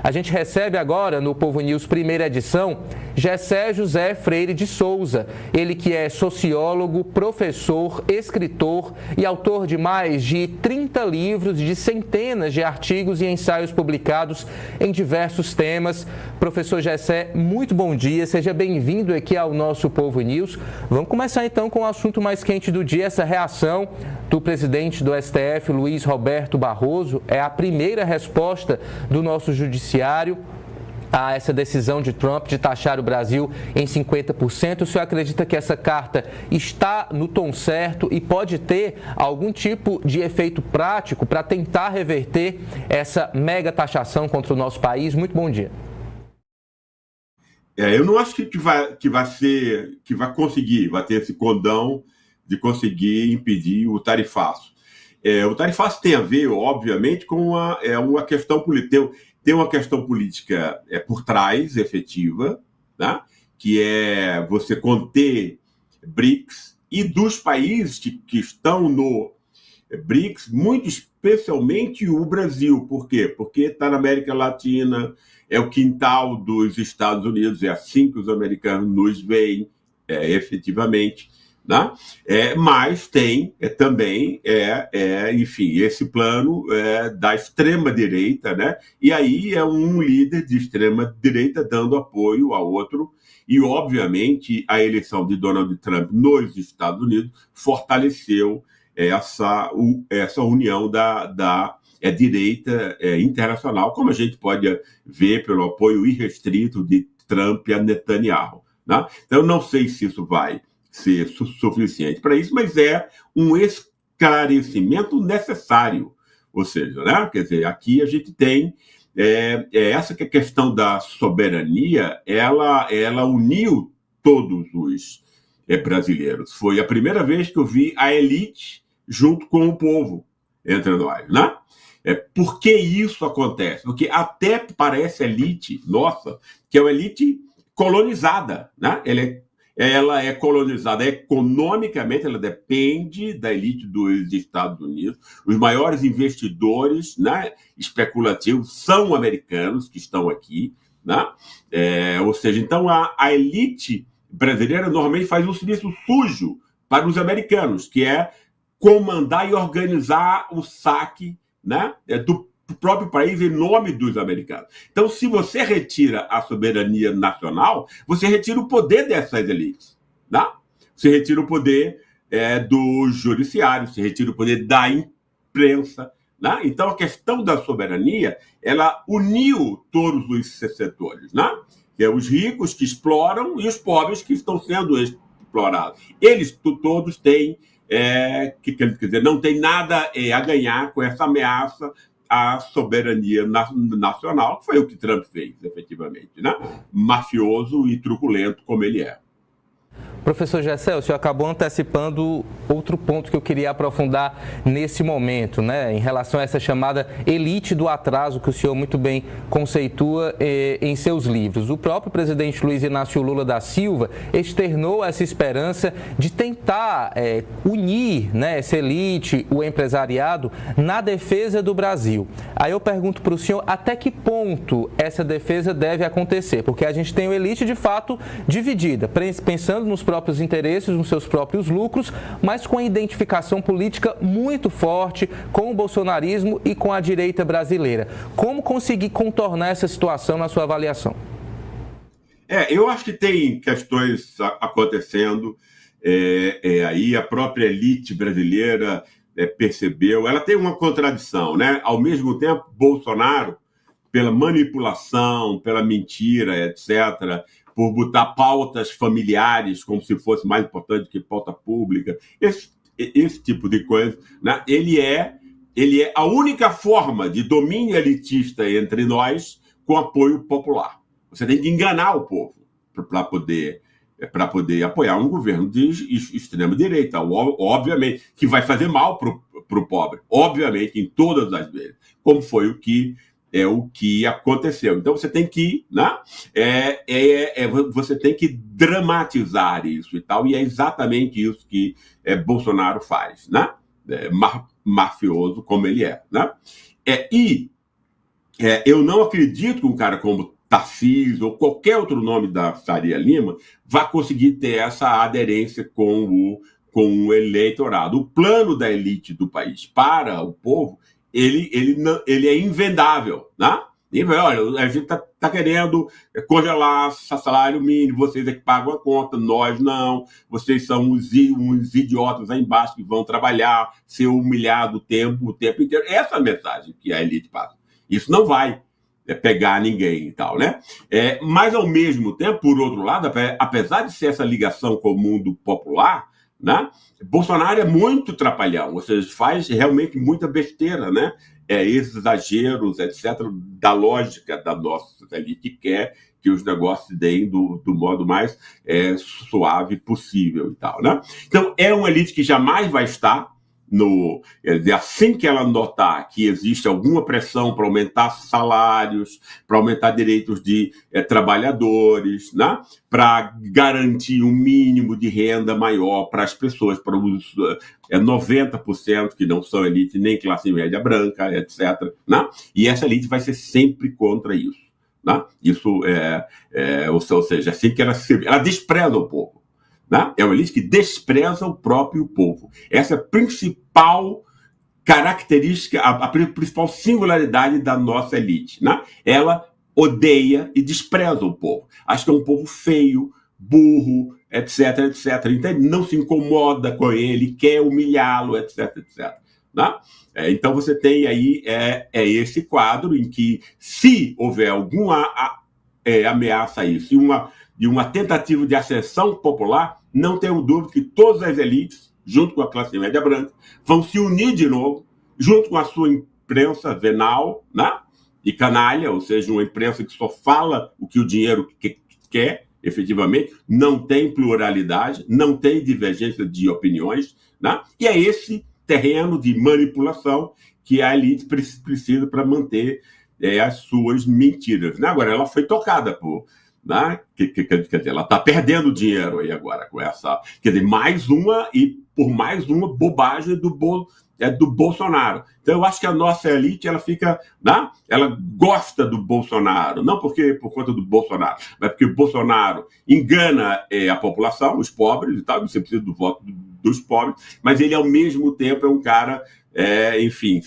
A gente recebe agora no Povo News primeira edição Gessé José Freire de Souza, ele que é sociólogo, professor, escritor e autor de mais de 30 livros, de centenas de artigos e ensaios publicados em diversos temas. Professor Gessé, muito bom dia, seja bem-vindo aqui ao nosso Povo News. Vamos começar então com o assunto mais quente do dia, essa reação do presidente do STF, Luiz Roberto Barroso. É a primeira resposta do nosso judiciário a essa decisão de Trump de taxar o Brasil em 50%. O senhor acredita que essa carta está no tom certo e pode ter algum tipo de efeito prático para tentar reverter essa mega taxação contra o nosso país? Muito bom dia. Eu não acho que vai ter esse condão de conseguir impedir o tarifaço. O tarifaço tem a ver, obviamente, com uma questão política. Tem uma questão política por trás, efetiva, né? Que é você conter BRICS, e dos países que estão no BRICS, muito especialmente o Brasil. Por quê? Porque está na América Latina, é o quintal dos Estados Unidos, é assim que os americanos nos veem, efetivamente. Né? Mas tem também, enfim, esse plano da extrema-direita, né? E aí é um líder de extrema-direita dando apoio a outro, e obviamente a eleição de Donald Trump nos Estados Unidos fortaleceu essa união da direita internacional, como a gente pode ver pelo apoio irrestrito de Trump a Netanyahu. Né? Então, eu não sei se isso vai ser suficiente para isso, mas é um esclarecimento necessário. Ou seja, né? Quer dizer, aqui a gente tem essa questão da soberania, ela uniu todos os brasileiros. Foi a primeira vez que eu vi a elite junto com o povo entre nós, né? Por que isso acontece? Porque até parece a elite nossa, que é uma elite colonizada, né? Ela é colonizada economicamente, ela depende da elite dos Estados Unidos. Os maiores investidores, né, especulativos são americanos que estão aqui, né? Ou seja, então a elite brasileira normalmente faz um serviço sujo para os americanos, que é comandar e organizar o saque, né, do próprio país em nome dos americanos. Então, se você retira a soberania nacional, você retira o poder dessas elites. Né? Você retira o poder do judiciário, você retira o poder da imprensa. Né? Então, a questão da soberania, ela uniu todos os setores. Né? Que é os ricos que exploram e os pobres que estão sendo explorados. Eles todos têm, quer dizer, não tem nada a ganhar com essa ameaça à soberania nacional, que foi o que Trump fez, efetivamente, né? Mafioso e truculento como ele é. Professor Gessé, o senhor acabou antecipando outro ponto que eu queria aprofundar nesse momento, né? Em relação a essa chamada elite do atraso que o senhor muito bem conceitua em seus livros. O próprio presidente Luiz Inácio Lula da Silva externou essa esperança de tentar unir, né, essa elite, o empresariado, na defesa do Brasil. Aí eu pergunto para o senhor até que ponto essa defesa deve acontecer, porque a gente tem uma elite de fato dividida, pensando nos próprios interesses, nos seus próprios lucros, mas com a identificação política muito forte com o bolsonarismo e com a direita brasileira. Como conseguir contornar essa situação na sua avaliação? Eu acho que tem questões acontecendo, aí a própria elite brasileira percebeu, ela tem uma contradição, né? Ao mesmo tempo, Bolsonaro, pela manipulação, pela mentira, etc., por botar pautas familiares como se fosse mais importante que pauta pública, esse tipo de coisa, né? Ele é a única forma de domínio elitista entre nós com apoio popular. Você tem que enganar o povo para poder apoiar um governo de extrema-direita, obviamente, que vai fazer mal para o pobre, obviamente, em todas as vezes, como foi o que aconteceu. Então você tem que, né, você tem que dramatizar isso e tal, e é exatamente isso que Bolsonaro faz, né? Mafioso como ele é, né? E eu não acredito que um cara como Tarcísio ou qualquer outro nome da Faria Lima vá conseguir ter essa aderência com o eleitorado. O plano da elite do país para o povo, ele é invendável, né? E, olha, a gente está querendo congelar salário mínimo, vocês é que pagam a conta, nós não, vocês são uns idiotas aí embaixo que vão trabalhar, ser humilhado o tempo inteiro. Essa é a mensagem que a elite passa. Isso não vai pegar ninguém e tal, né? Mas, ao mesmo tempo, por outro lado, apesar de ser essa ligação com o mundo popular, né, Bolsonaro é muito trapalhão, ou seja, faz realmente muita besteira, né? Esses exageros, etc., da lógica da nossa elite, que quer que os negócios se deem do modo mais suave possível e tal, né? Então, é uma elite que jamais vai estar assim que ela notar que existe alguma pressão para aumentar salários, para aumentar direitos de trabalhadores, né? Para garantir um mínimo de renda maior para as pessoas, para os 90% que não são elite nem classe média branca, etc., né? E essa elite vai ser sempre contra isso, né? Isso ou seja, assim que ela despreza o povo. É uma elite que despreza o próprio povo. Essa é a principal característica, a principal singularidade da nossa elite, né? Ela odeia e despreza o povo. Acha que é um povo feio, burro, etc., etc. Então, não se incomoda com ele, quer humilhá-lo, etc., etc. Né? Então, você tem aí esse quadro em que, se houver alguma ameaça a isso e uma tentativa de ascensão popular, não tenho dúvida que todas as elites, junto com a classe média branca, vão se unir de novo, junto com a sua imprensa venal, né? E canalha, ou seja, uma imprensa que só fala o que o dinheiro quer, efetivamente, não tem pluralidade, não tem divergência de opiniões, né? E é esse terreno de manipulação que a elite precisa para manter as suas mentiras, né? Agora, ela foi tocada por... Né? Quer dizer, ela está perdendo dinheiro aí agora com essa... Quer dizer, mais uma bobagem do Bolsonaro. Então, eu acho que a nossa elite, ela fica... Né? Ela gosta do Bolsonaro, não por conta do Bolsonaro, mas porque o Bolsonaro engana a população, os pobres e tal, você precisa do voto dos pobres, mas ele, ao mesmo tempo, é um cara... enfim,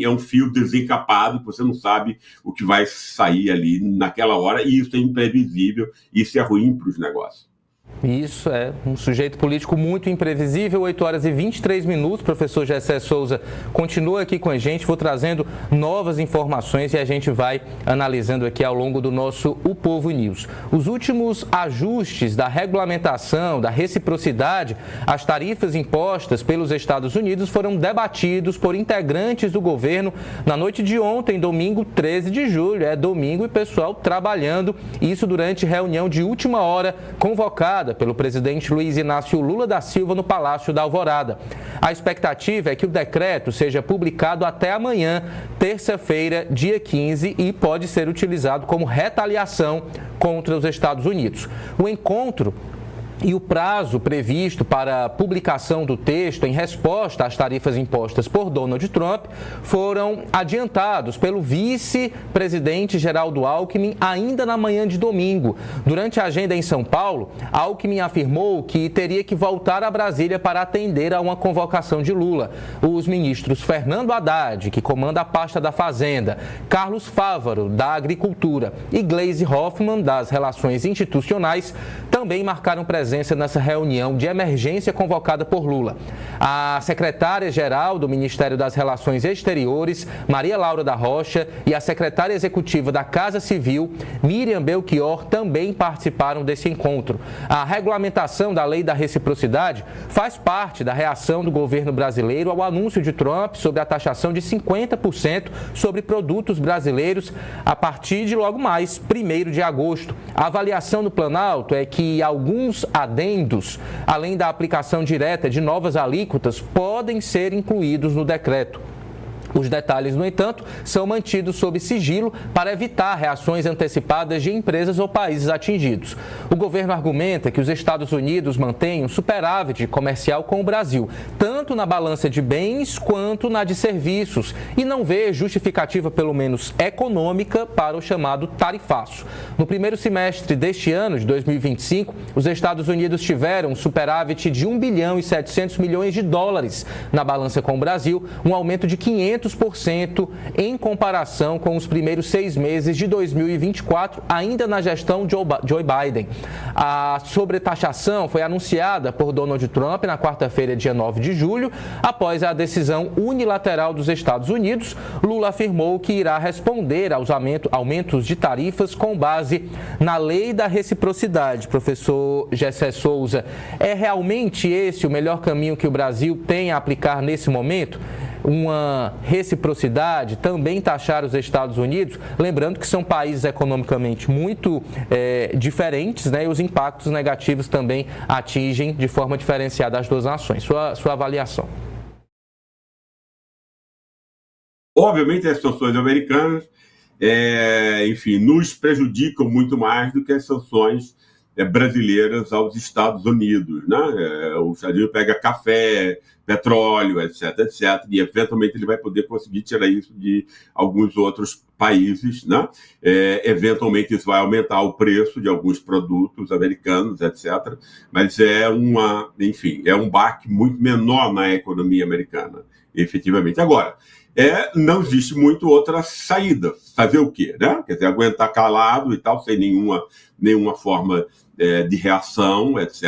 é um fio desencapado, que você não sabe o que vai sair ali naquela hora, e isso é imprevisível, isso é ruim para os negócios. Isso é um sujeito político muito imprevisível. 8h23, professor Gessé Souza continua aqui com a gente, vou trazendo novas informações e a gente vai analisando aqui ao longo do nosso O Povo News. Os últimos ajustes da regulamentação, da reciprocidade, às tarifas impostas pelos Estados Unidos foram debatidos por integrantes do governo na noite de ontem, domingo 13 de julho. É domingo e pessoal trabalhando, isso durante reunião de última hora convocada pelo presidente Luiz Inácio Lula da Silva no Palácio da Alvorada. A expectativa é que o decreto seja publicado até amanhã, terça-feira, dia 15, e pode ser utilizado como retaliação contra os Estados Unidos. O encontro e o prazo previsto para a publicação do texto em resposta às tarifas impostas por Donald Trump foram adiantados pelo vice-presidente Geraldo Alckmin ainda na manhã de domingo. Durante a agenda em São Paulo, Alckmin afirmou que teria que voltar a Brasília para atender a uma convocação de Lula. Os ministros Fernando Haddad, que comanda a pasta da Fazenda, Carlos Fávaro, da Agricultura, e Gleisi Hoffmann, das Relações Institucionais, também marcaram presença nessa reunião de emergência convocada por Lula. A secretária-geral do Ministério das Relações Exteriores, Maria Laura da Rocha, e a secretária executiva da Casa Civil, Miriam Belchior, também participaram desse encontro. A regulamentação da Lei da Reciprocidade faz parte da reação do governo brasileiro ao anúncio de Trump sobre a taxação de 50% sobre produtos brasileiros a partir de logo mais, 1º de agosto. A avaliação do Planalto é que alguns adendos, além da aplicação direta de novas alíquotas, podem ser incluídos no decreto. Os detalhes, no entanto, são mantidos sob sigilo para evitar reações antecipadas de empresas ou países atingidos. O governo argumenta que os Estados Unidos mantêm um superávit comercial com o Brasil, tanto na balança de bens quanto na de serviços, e não vê justificativa, pelo menos econômica, para o chamado tarifaço. No primeiro semestre deste ano, de 2025, os Estados Unidos tiveram um superávit de 1 bilhão e 700 milhões de dólares na balança com o Brasil, um aumento de 500% em comparação com os primeiros 6 meses de 2024, ainda na gestão Joe Biden. A sobretaxação foi anunciada por Donald Trump na quarta-feira, dia 9 de julho, após a decisão unilateral dos Estados Unidos. Lula afirmou que irá responder aos aumentos de tarifas com base na lei da reciprocidade. Professor Gessé Souza, é realmente esse o melhor caminho que o Brasil tem a aplicar nesse momento? Uma reciprocidade, também taxar os Estados Unidos, lembrando que são países economicamente muito diferentes, né? E os impactos negativos também atingem de forma diferenciada as duas nações. Sua avaliação. Obviamente, as sanções americanas, enfim, nos prejudicam muito mais do que as sanções brasileiras aos Estados Unidos, né? O Estados Unidos pega café, petróleo, etc, e eventualmente ele vai poder conseguir tirar isso de alguns outros países, né? Eventualmente isso vai aumentar o preço de alguns produtos americanos, etc, mas enfim, é um baque muito menor na economia americana, efetivamente. Agora, não existe muito outra saída. Fazer o quê, né? Quer dizer, aguentar calado e tal, sem nenhuma forma de reação, etc.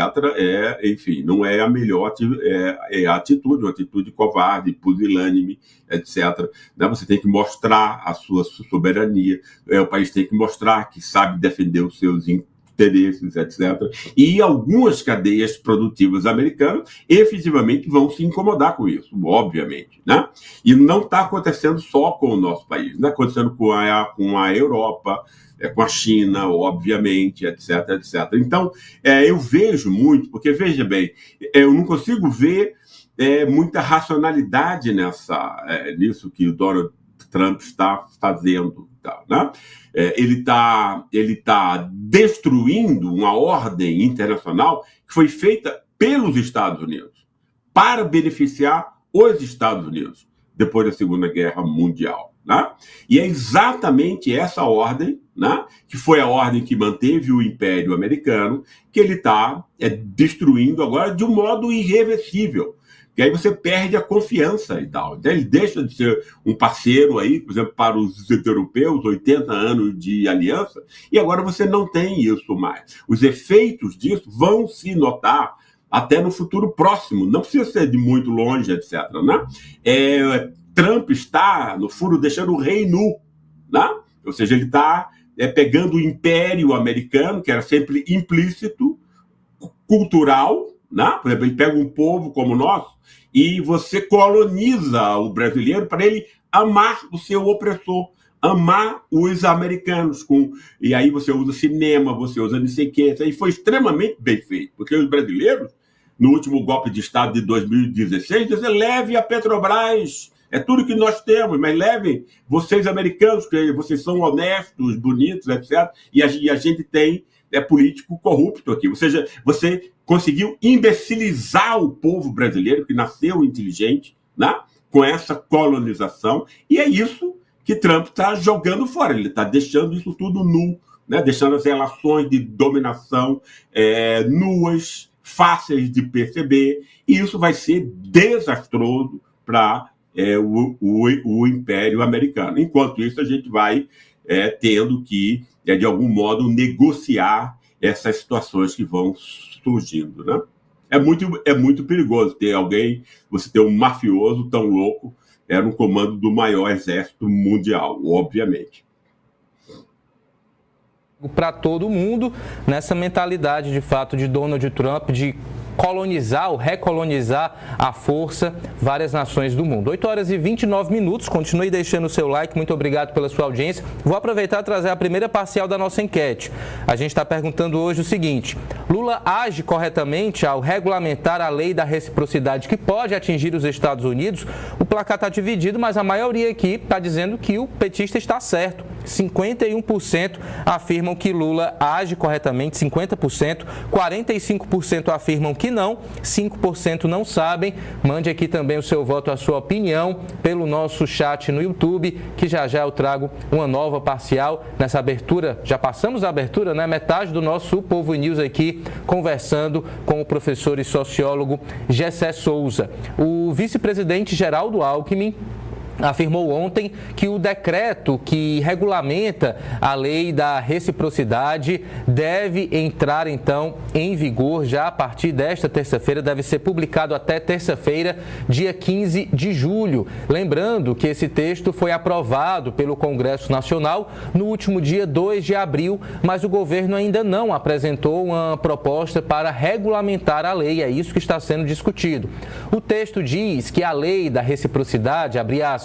Enfim, não é a melhor atitude, uma atitude covarde, pusilânime, etc. Né? Você tem que mostrar a sua soberania, o país tem que mostrar que sabe defender os seus interesses, etc. E algumas cadeias produtivas americanas efetivamente vão se incomodar com isso, obviamente, né? E não está acontecendo só com o nosso país, está acontecendo com a Europa, com a China, obviamente, etc, etc. Então, eu vejo muito, porque, veja bem, eu não consigo ver muita racionalidade nisso que o Donald Trump está fazendo, né? Ele está destruindo uma ordem internacional que foi feita pelos Estados Unidos para beneficiar os Estados Unidos depois da Segunda Guerra Mundial, né? E é exatamente essa ordem, né, que foi a ordem que manteve o Império Americano, que ele está destruindo agora de um modo irreversível. Que aí você perde a confiança e tal. Então ele deixa de ser um parceiro aí, por exemplo, para os europeus, 80 anos de aliança, e agora você não tem isso mais. Os efeitos disso vão se notar até no futuro próximo, não precisa ser de muito longe, etc, né? Trump está, no fundo, deixando o rei nu, né? Ou seja, ele está pegando o Império Americano, que era sempre implícito, cultural, né? Por exemplo, ele pega um povo como o nosso e você coloniza o brasileiro para ele amar o seu opressor, amar os americanos. E aí você usa cinema, você usa não sei o quê. Isso aí foi extremamente bem feito, porque os brasileiros, no último golpe de Estado de 2016, dizem: leve a Petrobras, é tudo que nós temos, mas levem vocês americanos, que vocês são honestos, bonitos, etc. E a gente tem político corrupto aqui. Ou seja, você conseguiu imbecilizar o povo brasileiro, que nasceu inteligente, né, com essa colonização, e é isso que Trump está jogando fora. Ele está deixando isso tudo nu, né, deixando as relações de dominação nuas, fáceis de perceber, e isso vai ser desastroso para o Império Americano. Enquanto isso, a gente vai tendo que, de algum modo, negociar essas situações que vão surgindo, né? É muito perigoso você ter um mafioso tão louco no comando do maior exército mundial, obviamente. Para todo mundo, nessa mentalidade, de fato, de Donald Trump, de colonizar ou recolonizar à força várias nações do mundo. 8 horas e 29 minutos, continue deixando o seu like, muito obrigado pela sua audiência. Vou aproveitar e trazer a primeira parcial da nossa enquete. A gente está perguntando hoje o seguinte: Lula age corretamente ao regulamentar a lei da reciprocidade que pode atingir os Estados Unidos? O placar está dividido, mas a maioria aqui está dizendo que o petista está certo. 51% afirmam que Lula age corretamente, 50%, 45% afirmam que não, 5% não sabem. Mande aqui também o seu voto, a sua opinião, pelo nosso chat no YouTube, que já eu trago uma nova parcial nessa abertura. Já passamos a abertura, né? Metade do nosso Povo News aqui conversando com o professor e sociólogo Gessé Souza. O vice-presidente Geraldo Alckmin afirmou ontem que o decreto que regulamenta a lei da reciprocidade deve entrar, então, em vigor já a partir desta terça-feira, deve ser publicado até terça-feira, dia 15 de julho. Lembrando que esse texto foi aprovado pelo Congresso Nacional no último dia 2 de abril, mas o governo ainda não apresentou uma proposta para regulamentar a lei, é isso que está sendo discutido. O texto diz que a lei da reciprocidade, abre aspas,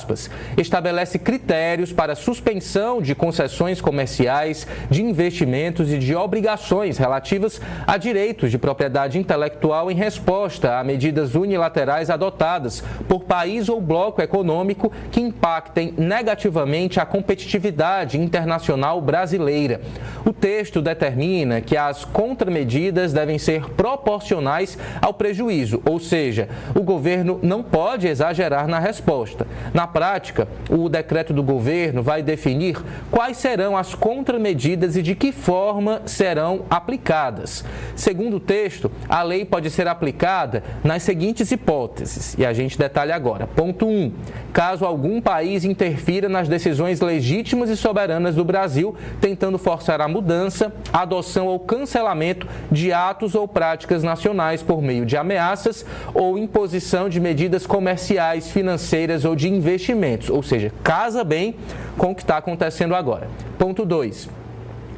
estabelece critérios para suspensão de concessões comerciais, de investimentos e de obrigações relativas a direitos de propriedade intelectual em resposta a medidas unilaterais adotadas por país ou bloco econômico que impactem negativamente a competitividade internacional brasileira. O texto determina que as contramedidas devem ser proporcionais ao prejuízo, ou seja, o governo não pode exagerar na resposta. Na prática, o decreto do governo vai definir quais serão as contramedidas e de que forma serão aplicadas. Segundo o texto, a lei pode ser aplicada nas seguintes hipóteses, e a gente detalha agora. Ponto 1. Caso algum país interfira nas decisões legítimas e soberanas do Brasil, tentando forçar a mudança, adoção ou cancelamento de atos ou práticas nacionais por meio de ameaças ou imposição de medidas comerciais, financeiras ou de investimentos, ou seja, casa bem com o que está acontecendo agora. Ponto 2.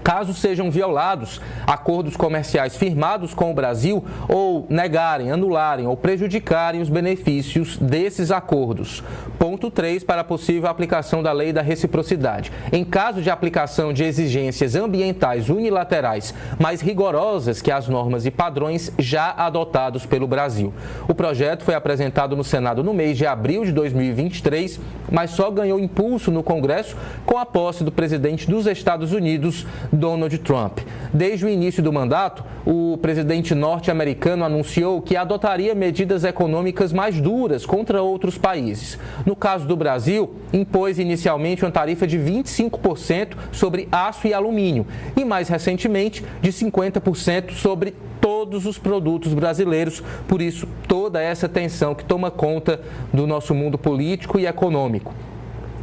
Caso sejam violados acordos comerciais firmados com o Brasil ou negarem, anularem ou prejudicarem os benefícios desses acordos. Ponto 3, para a possível aplicação da lei da reciprocidade. Em caso de aplicação de exigências ambientais unilaterais mais rigorosas que as normas e padrões já adotados pelo Brasil. O projeto foi apresentado no Senado no mês de abril de 2023, mas só ganhou impulso no Congresso com a posse do presidente dos Estados Unidos, Donald Trump. Desde o início do mandato, o presidente norte-americano anunciou que adotaria medidas econômicas mais duras contra outros países. No caso do Brasil, impôs inicialmente uma tarifa de 25% sobre aço e alumínio e, mais recentemente, de 50% sobre todos os produtos brasileiros. Por isso, toda essa tensão que toma conta do nosso mundo político e econômico.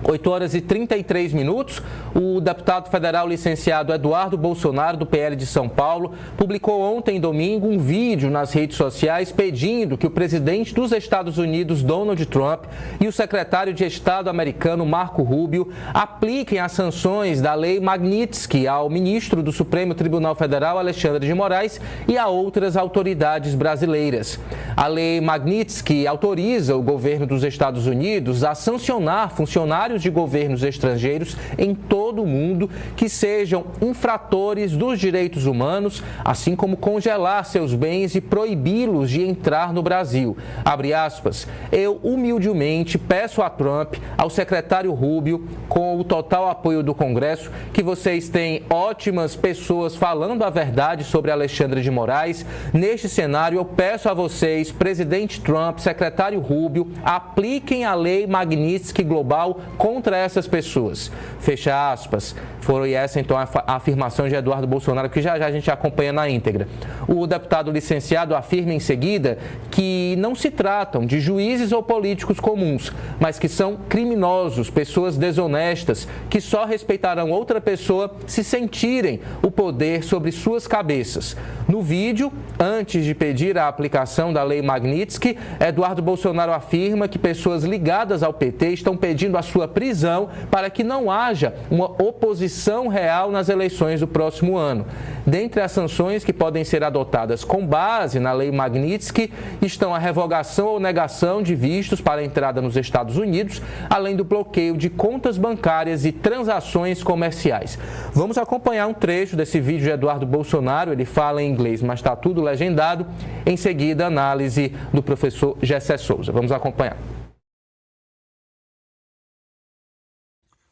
8 horas e 33 minutos, o deputado federal licenciado Eduardo Bolsonaro, do PL de São Paulo, publicou ontem, domingo, um vídeo nas redes sociais pedindo que o presidente dos Estados Unidos, Donald Trump, e o secretário de Estado americano, Marco Rubio, apliquem as sanções da Lei Magnitsky ao ministro do Supremo Tribunal Federal, Alexandre de Moraes, e a outras autoridades brasileiras. A Lei Magnitsky autoriza o governo dos Estados Unidos a sancionar funcionários de governos estrangeiros em todo o mundo que sejam infratores dos direitos humanos, assim como congelar seus bens e proibi-los de entrar no Brasil. Abre aspas, eu humildemente peço a Trump, ao secretário Rubio, com o total apoio do Congresso, que vocês têm ótimas pessoas falando a verdade sobre Alexandre de Moraes. Neste cenário, eu peço a vocês, presidente Trump, secretário Rubio, apliquem a Lei Magnitsky Global contra essas pessoas. Fecha aspas. Foi essa, então, a afirmação de Eduardo Bolsonaro, que já a gente acompanha na íntegra. O deputado licenciado afirma em seguida que não se tratam de juízes ou políticos comuns, mas que são criminosos, pessoas desonestas, que só respeitarão outra pessoa se sentirem o poder sobre suas cabeças. No vídeo, antes de pedir a aplicação da Lei Lei Magnitsky, Eduardo Bolsonaro afirma que pessoas ligadas ao PT estão pedindo a sua prisão para que não haja uma oposição real nas eleições do próximo ano. Dentre as sanções que podem ser adotadas com base na Lei Magnitsky estão a revogação ou negação de vistos para a entrada nos Estados Unidos, além do bloqueio de contas bancárias e transações comerciais. Vamos acompanhar um trecho desse vídeo de Eduardo Bolsonaro. Ele fala em inglês, mas está tudo legendado. Em seguida, a análise do professor Gessé Souza. Vamos acompanhar.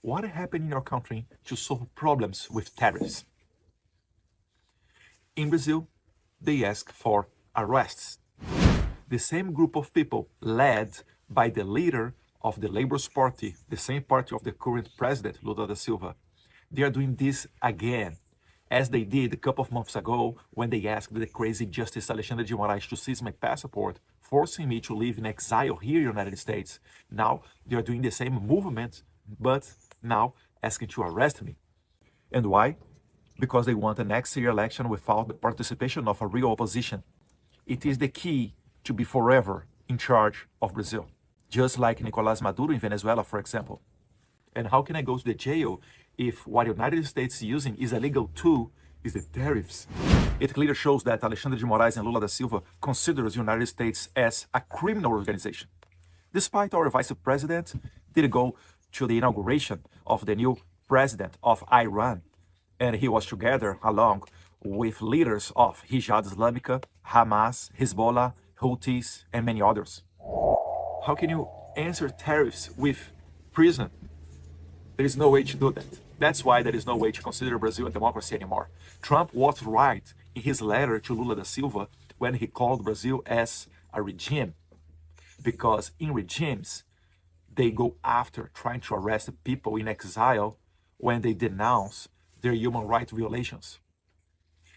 What happened in your country to solve problems with tariffs? In Brazil, they ask for arrests. The same group of people led by the leader of the Labour Party, the same party of the current president, Lula da Silva, they are doing this again, as they did a couple of months ago when they asked the crazy Justice Alexandre de Moraes to seize my passport, forcing me to live in exile here in the United States. Now they are doing the same movement, but now asking to arrest me. And why? Because they want a next year election without the participation of a real opposition. It is the key to be forever in charge of Brazil, just like Nicolás Maduro in Venezuela, for example. And how can I go to the jail if what the United States is using is a legal tool, is the tariffs? It clearly shows that Alexandre de Moraes and Lula da Silva considers the United States as a criminal organization. Despite our vice president did go to the inauguration of the new president of Iran, and he was together along with leaders of Jihad Islamica, Hamas, Hezbollah, Houthis, and many others. How can you answer tariffs with prison? There is no way to do that. That's why there is no way to consider Brazil a democracy anymore. Trump was right in his letter to Lula da Silva when he called Brazil as a regime, because in regimes, they go after trying to arrest people in exile when they denounce their human rights violations.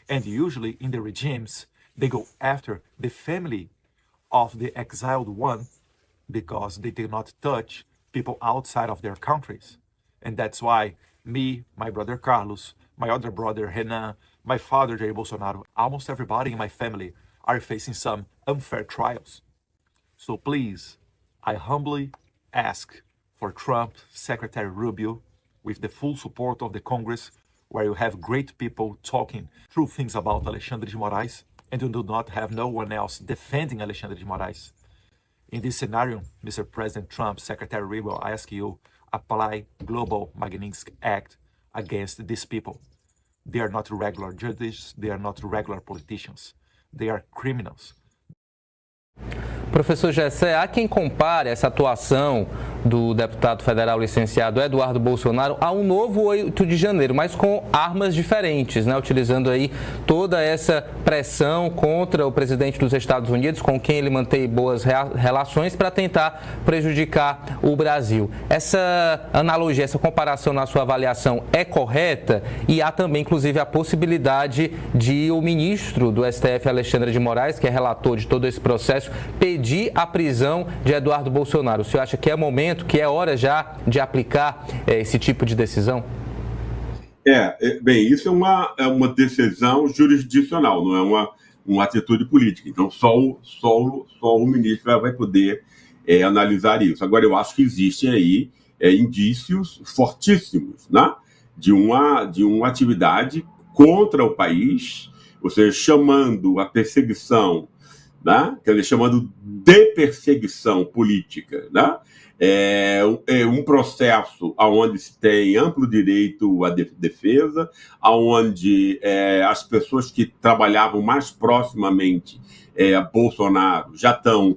And usually in the regimes, they go after the family of the exiled one because they did not touch people outside of their countries. And that's why me, my brother Carlos, my other brother Renan, my father Jair Bolsonaro, almost everybody in my family are facing some unfair trials. So please, I humbly ask for Trump, Secretary Rubio, with the full support of the Congress, where you have great people talking true things about Alexandre de Moraes, and you do not have no one else defending Alexandre de Moraes. In this scenario, Mr. President Trump, Secretary Rubio, I ask you, apply Global Magnitsky Act against these people. They are not regular judges, they are not regular politicians. They are criminals. Professor Gessé, há quem compare essa atuação do deputado federal licenciado Eduardo Bolsonaro a um novo 8 de janeiro, mas com armas diferentes, né? Utilizando aí toda essa pressão contra o presidente dos Estados Unidos, com quem ele mantém boas relações, para tentar prejudicar o Brasil. Essa analogia, essa comparação na sua avaliação é correta? E há também, inclusive, a possibilidade de o ministro do STF, Alexandre de Moraes, que é relator de todo esse processo, pedir a prisão de Eduardo Bolsonaro. O senhor acha que é momento, que é hora já de aplicar esse tipo de decisão? Bem, isso é uma decisão jurisdicional, não é uma atitude política. Então, só o ministro vai poder analisar isso. Agora, eu acho que existem aí indícios fortíssimos, né, de uma atividade contra o país, ou seja, chamando a perseguição, né, quer dizer, chamando de perseguição política, né? Um processo onde se tem amplo direito à defesa, onde as pessoas que trabalhavam mais proximamente a Bolsonaro já estão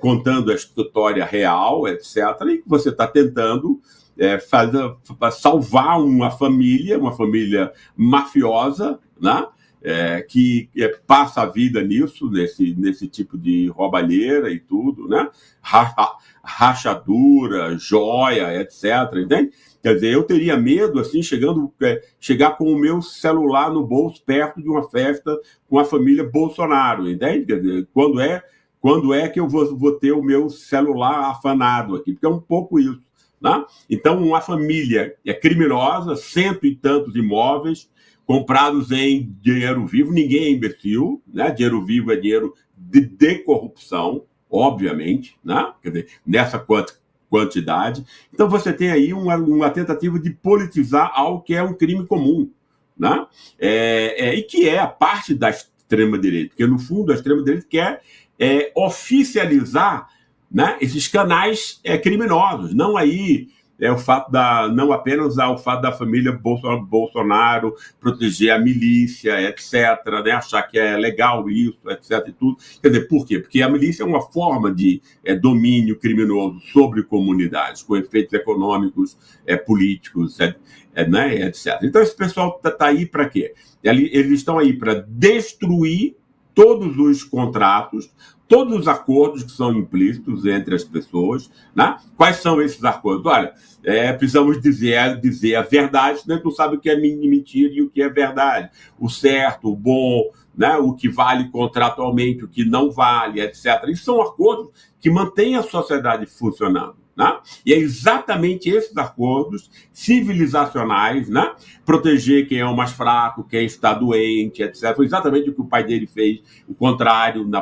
contando a história real, etc., e você está tentando salvar uma família mafiosa, né? Que passa a vida nesse tipo de roubalheira e tudo, né? Rachadura, joia, etc., entende? Quer dizer, eu teria medo, assim, chegar com o meu celular no bolso perto de uma festa com a família Bolsonaro, entende? Quer dizer, quando é que eu vou ter o meu celular afanado aqui? Porque é um pouco isso, né? Então, uma família criminosa, 100 e tantos imóveis, comprados em dinheiro vivo, ninguém é imbecil, né? Dinheiro vivo é dinheiro de corrupção, obviamente, né? Quer dizer, nessa quantidade. Então você tem aí uma tentativa de politizar algo que é um crime comum, né? E que é a parte da extrema-direita, porque no fundo a extrema-direita quer oficializar, né, esses canais criminosos, não aí o fato não apenas o fato da família Bolsonaro proteger a milícia, etc., né, achar que é legal isso, etc. e tudo. Quer dizer, por quê? Porque a milícia é uma forma de domínio criminoso sobre comunidades, com efeitos econômicos, políticos, né, etc. Então esse pessoal está aí para quê? Eles estão aí para destruir todos os contratos, todos os acordos que são implícitos entre as pessoas, né? Quais são esses acordos? Olha, precisamos dizer a verdade, senão a gente não sabe o que é mentira e o que é verdade. O certo, o bom, né? O que vale contratualmente, o que não vale, etc. Isso são acordos que mantêm a sociedade funcionando. Né? E é exatamente esses acordos civilizacionais, né? Proteger quem é o mais fraco, quem está doente, etc. Foi exatamente o que o pai dele fez, o contrário na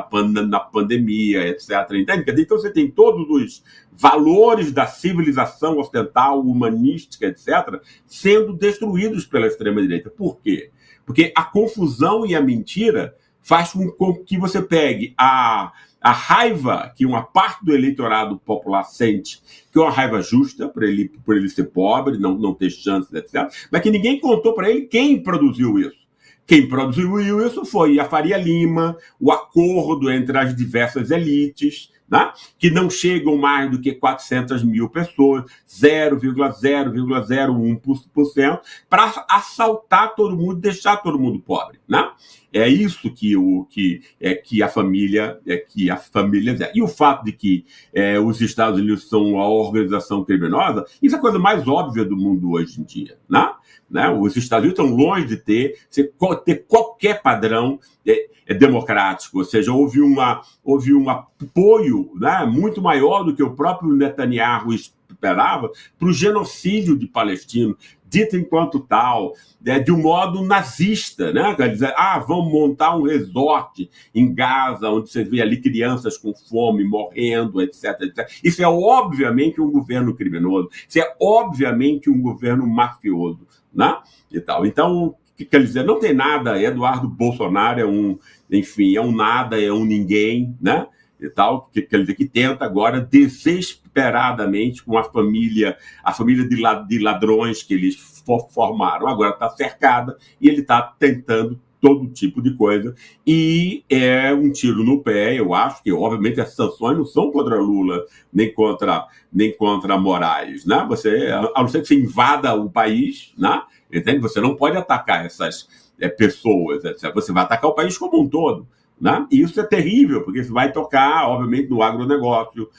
pandemia, etc. Entende? Então você tem todos os valores da civilização ocidental, humanística, etc., sendo destruídos pela extrema-direita. Por quê? Porque a confusão e a mentira faz com que você pegue a raiva que uma parte do eleitorado popular sente, que é uma raiva justa, por ele ser pobre, não ter chances, etc., mas que ninguém contou para ele quem produziu isso. Quem produziu isso foi a Faria Lima, o acordo entre as diversas elites, né, que não chegam mais do que 400 mil pessoas, 0,001%, para assaltar todo mundo, deixar todo mundo pobre, né? É isso que a família é. E o fato de que os Estados Unidos são uma organização criminosa, isso é a coisa mais óbvia do mundo hoje em dia, né? Os Estados Unidos estão longe de ter qualquer padrão democrático, ou seja, houve um apoio, né, muito maior do que o próprio Netanyahu esperava para o genocídio de palestinos, dito enquanto tal, de um modo nazista, né? Quer dizer, vamos montar um resort em Gaza, onde você vê ali crianças com fome, morrendo, etc, etc. Isso é obviamente um governo criminoso, isso é obviamente um governo mafioso, né? E tal. Então, quer dizer, não tem nada, Eduardo Bolsonaro é um nada, é um ninguém, né? E tal, quer dizer, que tenta agora desesperadamente com a família de ladrões que eles formaram. Agora está cercada e ele está tentando todo tipo de coisa. E é um tiro no pé, eu acho que, obviamente, as sanções não são contra Lula, nem contra Moraes, né? A não ser que você invada o país, né? Entende? Você não pode atacar essas pessoas, etc. Você vai atacar o país como um todo. Né? E isso é terrível, porque isso vai tocar, obviamente, no agronegócio,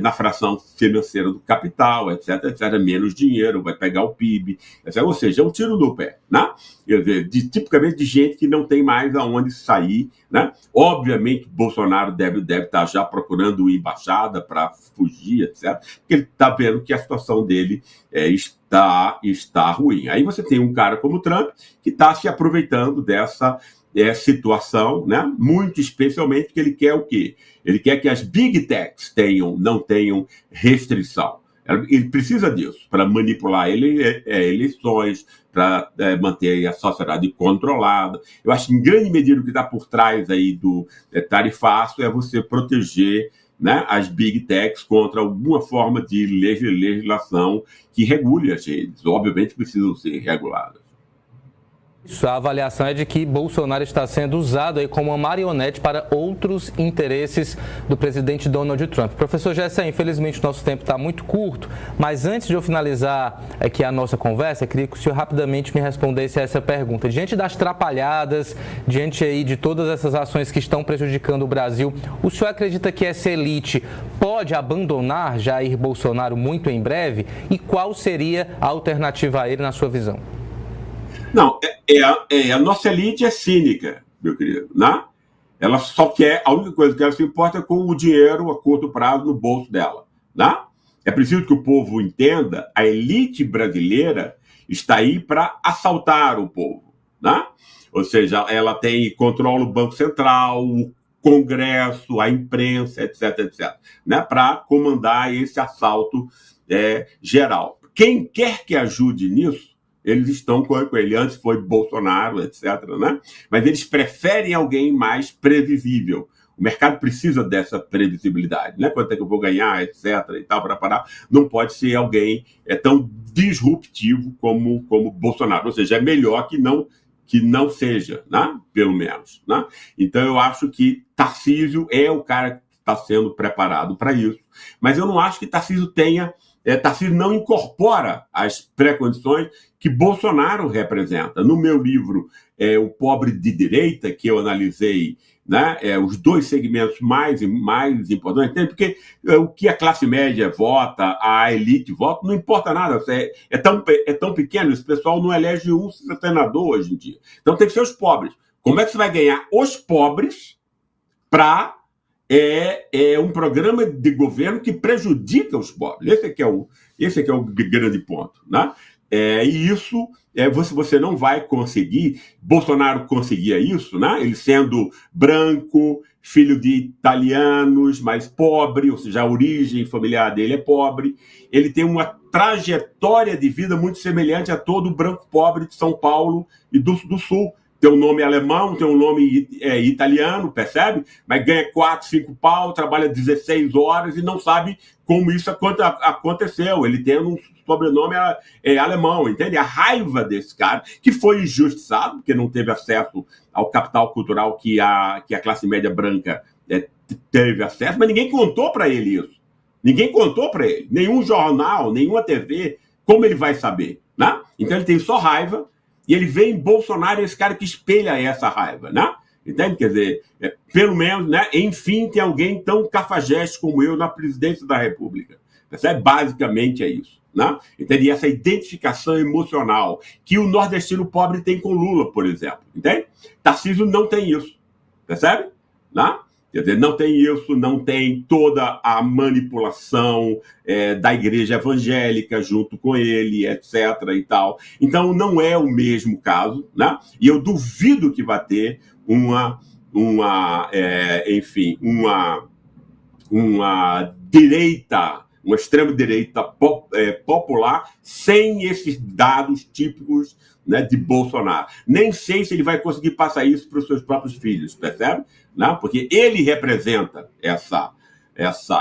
na fração financeira do capital, etc, etc. Menos dinheiro, vai pegar o PIB, etc. Ou seja, é um tiro no pé, né? Quer dizer, tipicamente de gente que não tem mais aonde sair, né? Obviamente, Bolsonaro deve estar já procurando embaixada para fugir, etc. Porque ele está vendo que a situação dele está ruim. Aí você tem um cara como o Trump que está se aproveitando dessa situação, né? Muito especialmente porque ele quer o quê? Ele quer que as big techs não tenham restrição. Ele precisa disso para manipular eleições, para manter a sociedade controlada. Eu acho que, em grande medida, o que está por trás aí do tarifaço é você proteger, né, as big techs contra alguma forma de legislação que regule as redes. Obviamente, precisam ser reguladas. Isso, a avaliação é de que Bolsonaro está sendo usado aí como uma marionete para outros interesses do presidente Donald Trump. Professor Gessé, infelizmente o nosso tempo está muito curto, mas antes de eu finalizar aqui a nossa conversa, eu queria que o senhor rapidamente me respondesse a essa pergunta. Diante das trapalhadas, diante aí de todas essas ações que estão prejudicando o Brasil, o senhor acredita que essa elite pode abandonar Jair Bolsonaro muito em breve? E qual seria a alternativa a ele na sua visão? Não, a nossa elite é cínica, meu querido, né? Ela só quer, a única coisa que ela se importa é com o dinheiro a curto prazo no bolso dela, né? É preciso que o povo entenda, a elite brasileira está aí para assaltar o povo, né? Ou seja, ela controla o Banco Central, Congresso, a imprensa, etc., né, para comandar esse assalto geral. Quem quer que ajude nisso, eles estão com ele. Antes foi Bolsonaro, etc., né? Mas eles preferem alguém mais previsível. O mercado precisa dessa previsibilidade, né? Quanto é que eu vou ganhar, etc., e tal, para parar. Não pode ser alguém tão disruptivo como Bolsonaro. Ou seja, é melhor que não seja, né? Pelo menos, né? Então, eu acho que Tarcísio é o cara que está sendo preparado para isso. Mas eu não acho que Tarcísio Tarcísio não incorpora as pré-condições que Bolsonaro representa. No meu livro, O Pobre de Direita, que eu analisei, né, os dois segmentos mais importantes, porque o que a classe média vota, a elite vota, não importa nada. É tão pequeno, esse pessoal não elege um senador hoje em dia. Então tem que ser os pobres. Como é que você vai ganhar os pobres para um programa de governo que prejudica os pobres? Esse é o grande ponto, né? E isso você não vai conseguir. Bolsonaro conseguia isso, né? Ele sendo branco, filho de italianos, mas pobre, ou seja, a origem familiar dele é pobre. Ele tem uma trajetória de vida muito semelhante a todo branco pobre de São Paulo e do Sul. Tem um nome alemão, tem um nome italiano, percebe? Mas ganha 4, 5 pau, trabalha 16 horas e não sabe como isso aconteceu. Ele tem um sobrenome alemão, entende? A raiva desse cara, que foi injustiçado, porque não teve acesso ao capital cultural que a classe média branca teve acesso, mas ninguém contou para ele isso. Ninguém contou para ele. Nenhum jornal, nenhuma TV, como ele vai saber, né? Então ele tem só raiva. E ele vê em Bolsonaro esse cara que espelha essa raiva, né? Entende? Quer dizer, pelo menos, né? Enfim, tem alguém tão cafajeste como eu na presidência da República. Percebe? Basicamente é isso, né? Entende? E essa identificação emocional que o nordestino pobre tem com Lula, por exemplo. Entende? Tarcísio não tem isso. Percebe? Né? Quer dizer, não tem isso, não tem toda a manipulação da igreja evangélica junto com ele, etc. e tal. Então, não é o mesmo caso, né? E eu duvido que vai ter uma direita, uma extrema-direita popular sem esses dados típicos, né, de Bolsonaro. Nem sei se ele vai conseguir passar isso para os seus próprios filhos, percebe? Né? Porque ele representa essa...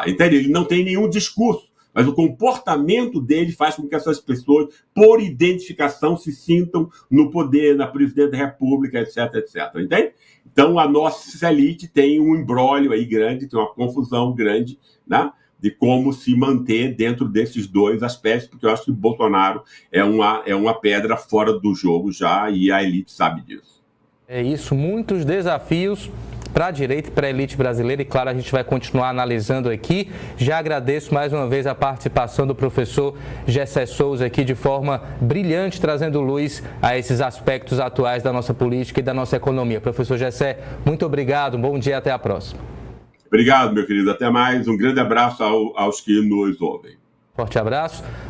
Entende? Ele não tem nenhum discurso, mas o comportamento dele faz com que essas pessoas, por identificação, se sintam no poder, na presidência da República, etc., etc. Entende? Então, a nossa elite tem um imbróglio aí grande, tem uma confusão grande, né, de como se manter dentro desses dois aspectos, porque eu acho que Bolsonaro é uma pedra fora do jogo já, e a elite sabe disso. É isso, muitos desafios para a direita e para a elite brasileira, e claro, a gente vai continuar analisando aqui. Já agradeço mais uma vez a participação do professor Gessé Souza aqui de forma brilhante, trazendo luz a esses aspectos atuais da nossa política e da nossa economia. Professor Gessé, muito obrigado, um bom dia, até a próxima. Obrigado, meu querido, até mais, um grande abraço aos que nos ouvem. Forte abraço.